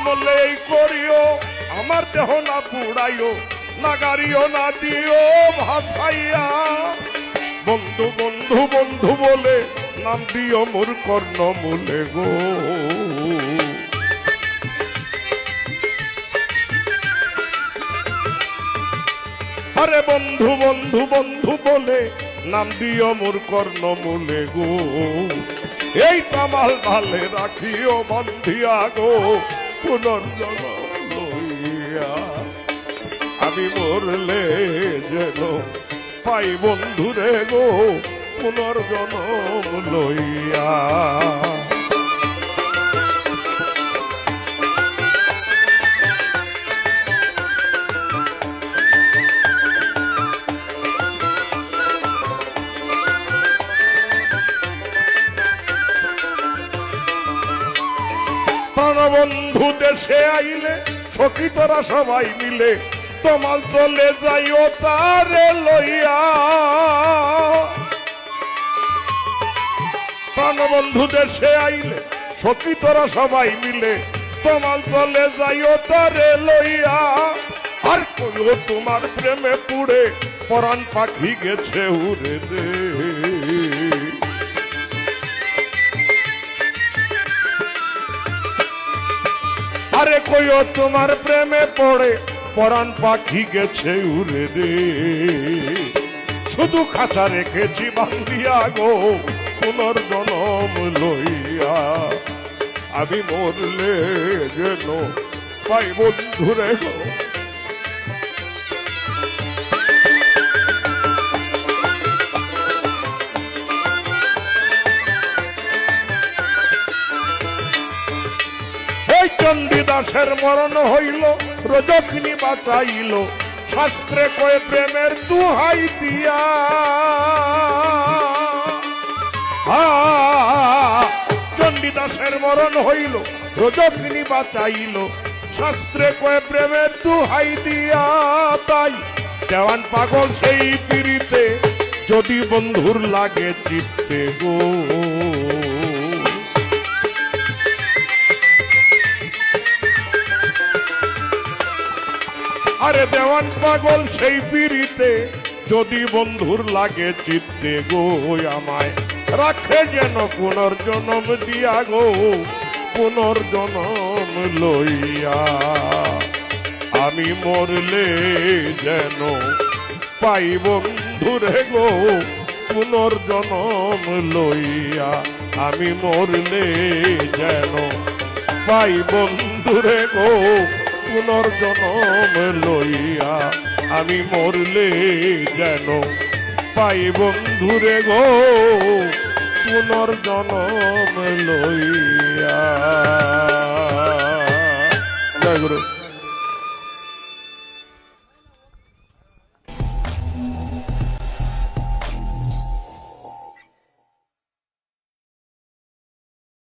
বলে এই করিও, আমার দেহ না পুড়াইও, না গাড়িও না দিও ভাসাইয়া। বন্ধু বন্ধু বন্ধু বলে নাম দিও মোর কর্ণ মূলে গো। আরে বন্ধু বন্ধু বন্ধু বলে নাম দিও মোর কর্ণ মূলে গো। এই তামাল ঢালে রাখিও বন্ধিয়া গো, পুনর্জন্ম লইয়া। আমি মরলে যেন পাই বন্ধুরে গো, পুনর্জন্ম লইয়া। বন্ধু দেশে আইলে সখী তোরা সবাই মিলে তোমার দলে যাইও তারে লইয়া। প্রাণবন্ধু দেশে আইলে সখী তোরা সবাই মিলে তোমার দলে যাইও তারে লইয়া। আর কইও তোমার প্রেমে পুড়ে পরাণ পাখি গেছে উড়ে রে। আরে কইও তোমার প্রেমে পড়ে পরাণ পাখি গেছে উড়ে রে। শুধু খাঁচা রেখেছি বান্ধিয়া গো, পুনর্জন্ম লইয়া। আমি মরলে যেন পাই বন্ধুরে গো। চণ্ডীদাসের মরণ হইল, রজকিনী বাঁচাইল, শাস্ত্রে কয়ে প্রেমের দুহাই দিয়া। চণ্ডীদাসের মরণ হইল, রজকিনী বাঁচাইল, শাস্ত্রে কয়ে প্রেমের দুহাই দিয়া। তাই দেওয়ান পাগল সেই পিড়িতে, যদি বন্ধুর লাগে চিত্তে গো। আরে দেওয়ান পাগল সেই পিড়িতে, যদি বন্ধুর লাগে চিত্তে গো। আমায় রাখে যেন পুনর্জন্ম দিয়া গো, পুনর্জন্ম লইয়া। আমি মরলে যেন পাই বন্ধুরে গো, পুনর্জন্ম লইয়া। আমি মরলে যেন পাই বন্ধুরে গো, পুনর্জন্ম লইয়া। আমি মরলে যেন পাই বন্ধুরে গো, পুনর্জন্ম লইয়া। জয় গুরু।